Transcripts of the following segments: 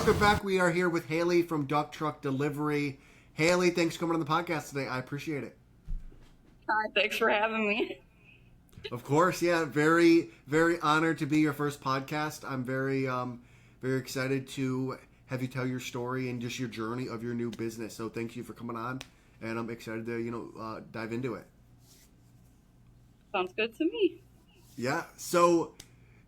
Welcome back. We are here with Haylee from Duck Truck Delivery. Haylee, thanks for coming on the podcast today. I appreciate it. Hi, thanks for having me. Of course, yeah. Very, very honored to be your first podcast. I'm very, very excited to have you tell your story and just your journey of your new business. So thank you for coming on, and I'm excited to, dive into it. Sounds good to me. Yeah. So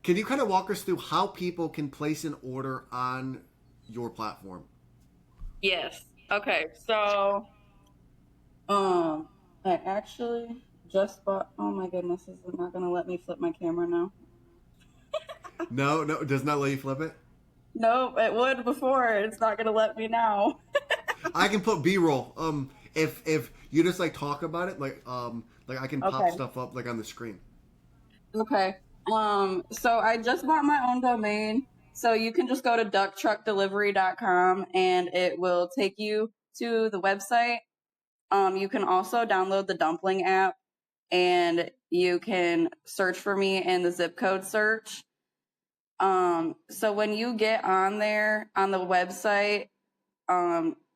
can you kind of walk us through how people can place an order on your platform? Yes. Okay. So, I actually just bought. Oh my goodness, this is not gonna let me flip my camera now. No, it does not let you flip it. Nope, it would before. It's not gonna let me now. I can put B-roll. If you just like talk about it, like I can pop Okay. stuff up like on the screen. Okay. So I just bought my own domain. So you can just go to ducktruckdelivery.com and it will take you to the website. You can also download the Dumpling app and you can search for me in the zip code search. So when you get on there on the website,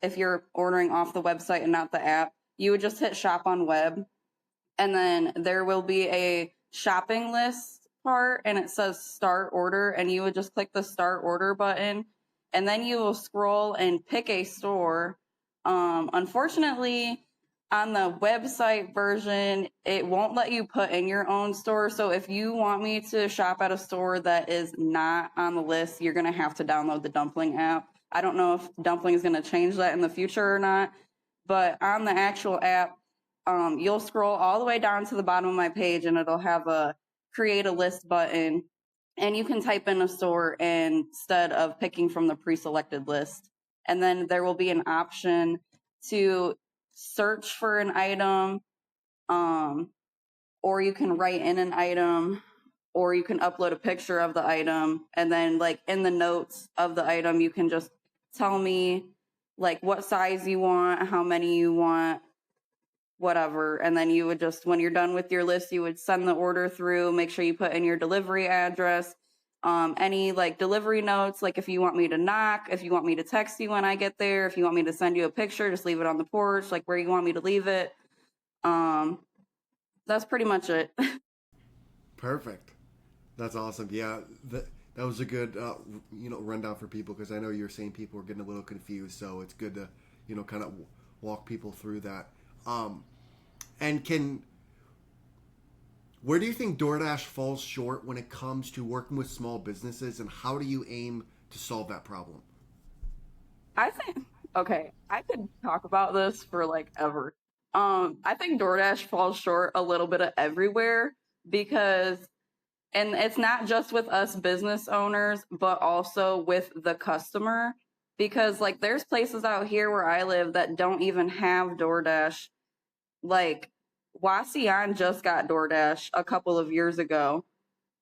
if you're ordering off the website and not the app, you would just hit shop on web and then there will be a shopping list part and it says start order and you would just click the start order button and then you will scroll and pick a store. Unfortunately, on the website version, it won't let you put in your own store. So if you want me to shop at a store that is not on the list, you're going to have to download the Dumpling app. I don't know if Dumpling is going to change that in the future or not, but on the actual app, you'll scroll all the way down to the bottom of my page and it'll have a create a list button and you can type in a store instead of picking from the pre-selected list. And then there will be an option to search for an item, or you can write in an item, or you can upload a picture of the item. And then like in the notes of the item, you can just tell me like what size you want, how many you want, whatever. And then you would just, when you're done with your list, you would send the order through, make sure you put in your delivery address, any like delivery notes, like if you want me to knock, if you want me to text you when I get there, if you want me to send you a picture, just leave it on the porch, like where you want me to leave it. That's pretty much it. Perfect. That's awesome. Yeah, that was a good rundown for people because I know you're saying people are getting a little confused, so it's good to kind of walk people through that. And where do you think DoorDash falls short when it comes to working with small businesses, and how do you aim to solve that problem? I think, okay, I could talk about this for like ever. I think DoorDash falls short a little bit of everywhere because, and it's not just with us business owners, but also with the customer. Because like there's places out here where I live that don't even have DoorDash. Like Wasion just got DoorDash a couple of years ago.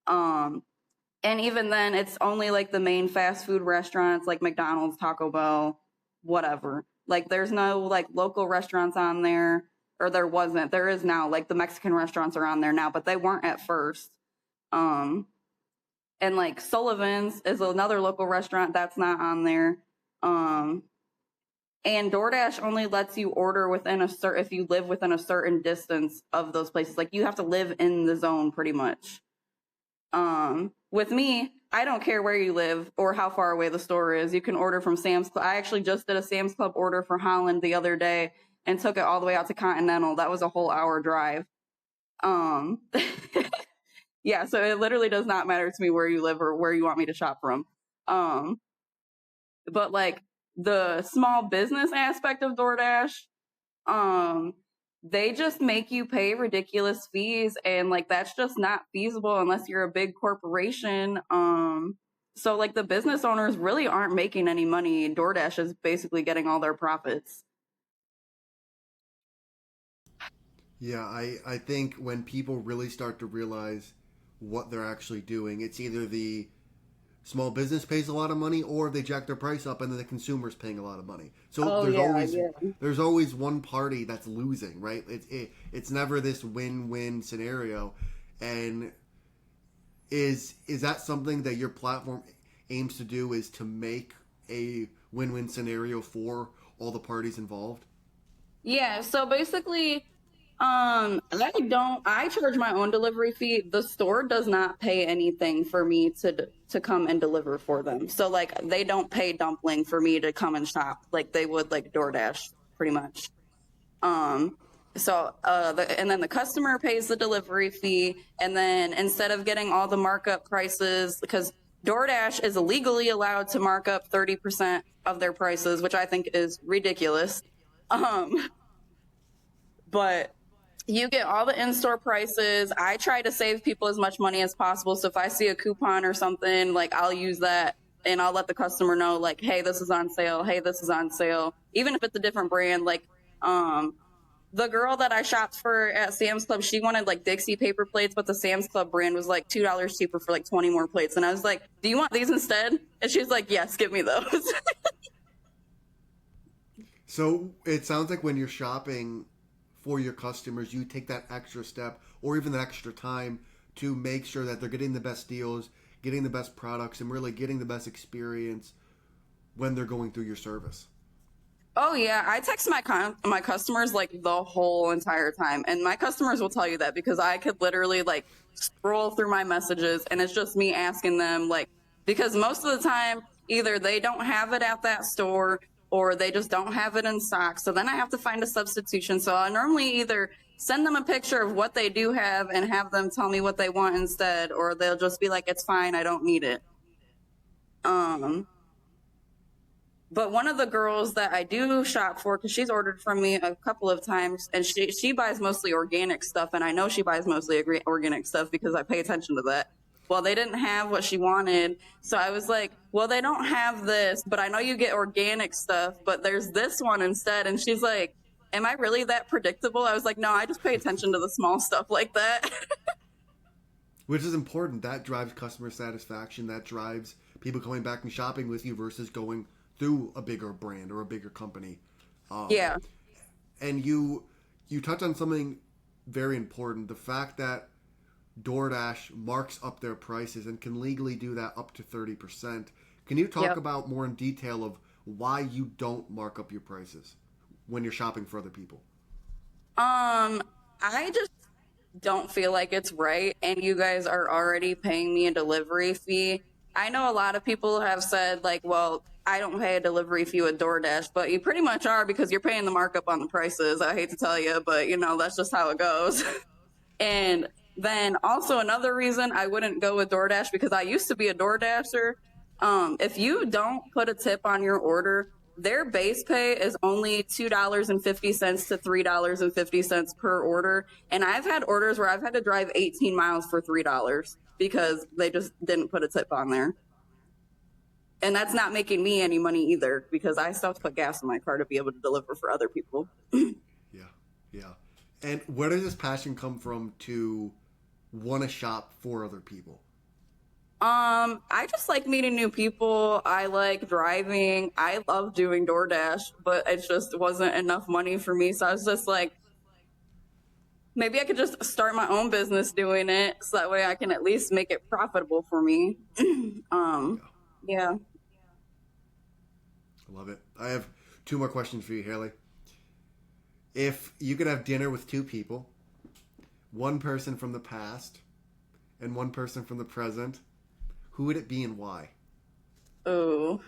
Um, and even then it's only like the main fast food restaurants like McDonald's, Taco Bell, whatever. Like there's no like local restaurants on there, or there wasn't. There is now. Like the Mexican restaurants are on there now, but they weren't at first. Um, and like Sullivan's is another local restaurant that's not on there. Um, and DoorDash only lets you order within if you live within a certain distance of those places. Like you have to live in the zone pretty much. With me, I don't care where you live or how far away the store is. You can order from Sam's Club. I actually just did a Sam's Club order for Holland the other day and took it all the way out to Continental. That was a whole hour drive. Um, yeah, so it literally does not matter to me where you live or where you want me to shop from. But like the small business aspect of DoorDash, they just make you pay ridiculous fees and like that's just not feasible unless you're a big corporation. So like the business owners really aren't making any money. DoorDash is basically getting all their profits. Yeah, I think when people really start to realize what they're actually doing, it's either the small business pays a lot of money or they jack their price up and then the consumer's paying a lot of money. So Oh yeah. there's always one party that's losing, right? It's never this win-win scenario. And is that something that your platform aims to do, is to make a win-win scenario for all the parties involved? Yeah, so basically, I charge my own delivery fee. The store does not pay anything for me to come and deliver for them. So like they don't pay Dumpling for me to come and shop like they would like DoorDash pretty much. Um, and then the customer pays the delivery fee, and then instead of getting all the markup prices, because DoorDash is legally allowed to mark up 30% of their prices, which I think is ridiculous. Um, but you get all the in-store prices. I try to save people as much money as possible. So if I see a coupon or something, like I'll use that and I'll let the customer know, like, hey, this is on sale. Hey, this is on sale. Even if it's a different brand, like, the girl that I shopped for at Sam's Club, she wanted like Dixie paper plates, but the Sam's Club brand was like $2 cheaper for like 20 more plates. And I was like, do you want these instead? And she's like, yes, give me those. So it sounds like when you're shopping for your customers, you take that extra step or even that extra time to make sure that they're getting the best deals, getting the best products, and really getting the best experience when they're going through your service. Oh yeah, I text my customers like the whole entire time, and my customers will tell you that because I could literally like scroll through my messages, and it's just me asking them like, because most of the time either they don't have it at that store or they just don't have it in stock, so then I have to find a substitution. So I normally either send them a picture of what they do have and have them tell me what they want instead, or they'll just be like, it's fine, I don't need it. But one of the girls that I do shop for, because she's ordered from me a couple of times, and she buys mostly organic stuff, and I know she buys mostly organic stuff because I pay attention to that. Well, they didn't have what she wanted, so I was like, well, they don't have this, but I know you get organic stuff, but there's this one instead. And she's like, am I really that predictable? I was like, no, I just pay attention to the small stuff like that. Which is important. That drives customer satisfaction. That drives people coming back and shopping with you versus going through a bigger brand or a bigger company. Yeah. And you touch on something very important. The fact that DoorDash marks up their prices and can legally do that up to 30%. Can you talk about more in detail of why you don't mark up your prices when you're shopping for other people? I just don't feel like it's right, and you guys are already paying me a delivery fee. I know a lot of people have said like, well, I don't pay a delivery fee with DoorDash, but you pretty much are because you're paying the markup on the prices. I hate to tell you, but you know, that's just how it goes. And then also another reason I wouldn't go with DoorDash, because I used to be a DoorDasher. If you don't put a tip on your order, their base pay is only $2.50 to $3.50 per order. And I've had orders where I've had to drive 18 miles for $3 because they just didn't put a tip on there. And that's not making me any money either, because I still have to put gas in my car to be able to deliver for other people. Yeah. And where does this passion come from to want to shop for other people? I just like meeting new people. I like driving. I love doing DoorDash, but it just wasn't enough money for me. So I was just like, maybe I could just start my own business doing it, so that way I can at least make it profitable for me. Yeah. I love it. I have two more questions for you, Haylee. If you could have dinner with two people, one person from the past and one person from the present, who would it be and why? Oh.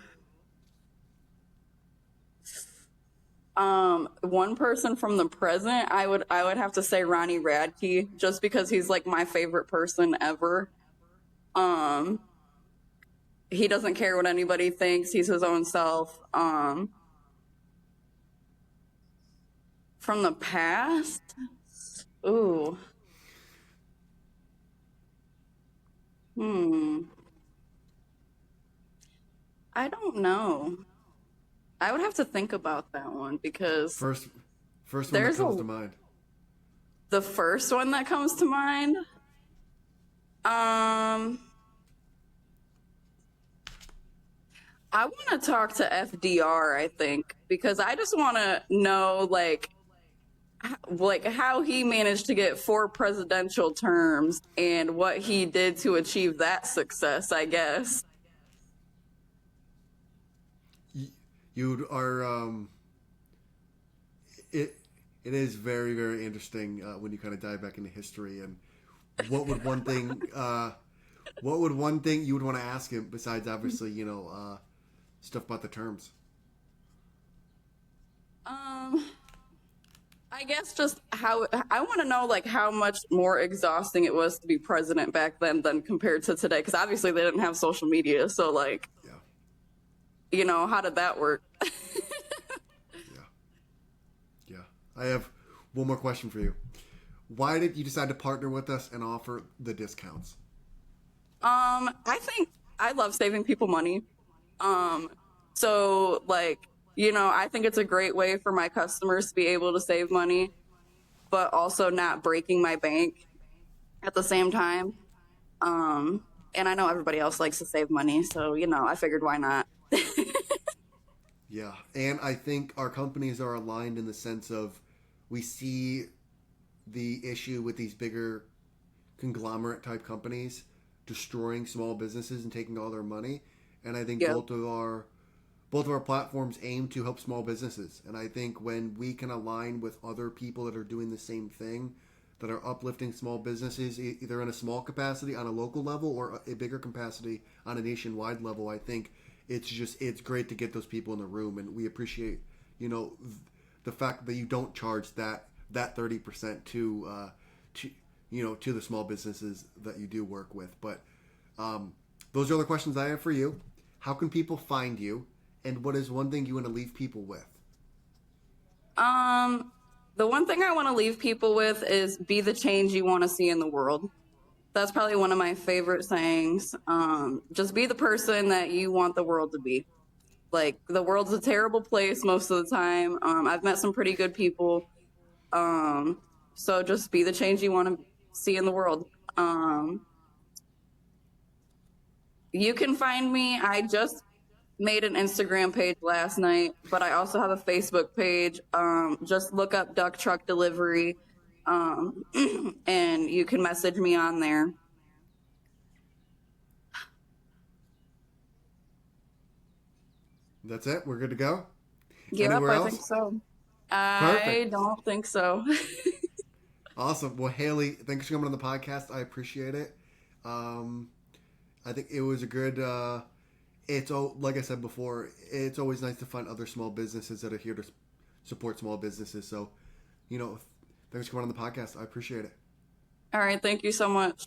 One person from the present, I would have to say Ronnie Radke, just because he's like my favorite person ever. He doesn't care what anybody thinks. He's his own self. From the past? Ooh. I don't know. I would have to think about that one, because First one that comes to mind. the first one that comes to mind. I want to talk to FDR, I think, because I just want to know like how he managed to get 4 presidential terms and what he did to achieve that success, I guess. You are it. It is very very interesting when you kind of dive back into history and what would one thing what would one thing you would want to ask him besides obviously stuff about the terms. Um, I guess just how I want to know like how much more exhausting it was to be president back then than compared to today. Because obviously they didn't have social media, so like Yeah, how did that work? yeah, yeah. I have one more question for you. Why did you decide to partner with us and offer the discounts? I think I love saving people money. Um, so like, I think it's a great way for my customers to be able to save money, but also not breaking my bank at the same time. And I know everybody else likes to save money, so I figured why not. Yeah, and I think our companies are aligned in the sense of we see the issue with these bigger conglomerate type companies destroying small businesses and taking all their money. And I think Yeah. both of our platforms aim to help small businesses. And I think when we can align with other people that are doing the same thing, that are uplifting small businesses, either in a small capacity on a local level or a bigger capacity on a nationwide level, I think it's great to get those people in the room. And we appreciate, you know, the fact that you don't charge that 30% to to the small businesses that you do work with. But those are the questions I have for you. How can people find you? And what is one thing you want to leave people with? Um, the one thing I want to leave people with is be the change you want to see in the world. That's probably one of my favorite sayings. Just be the person that you want the world to be. Like the world's a terrible place most of the time. I've met some pretty good people. So just be the change you want to see in the world. You can find me. I just made an Instagram page last night, but I also have a Facebook page. Just look up Duck Truck Delivery, um, and you can message me on there. That's it. We're good to go. Yep, Anywhere I think else? so. I Perfect. don't think so. Awesome. Well, Haley, thanks for coming on the podcast. I appreciate it. Um, I think it was a good. Like I said before, it's always nice to find other small businesses that are here to support small businesses. So, you know, thanks for coming on the podcast. I appreciate it. All right, thank you so much.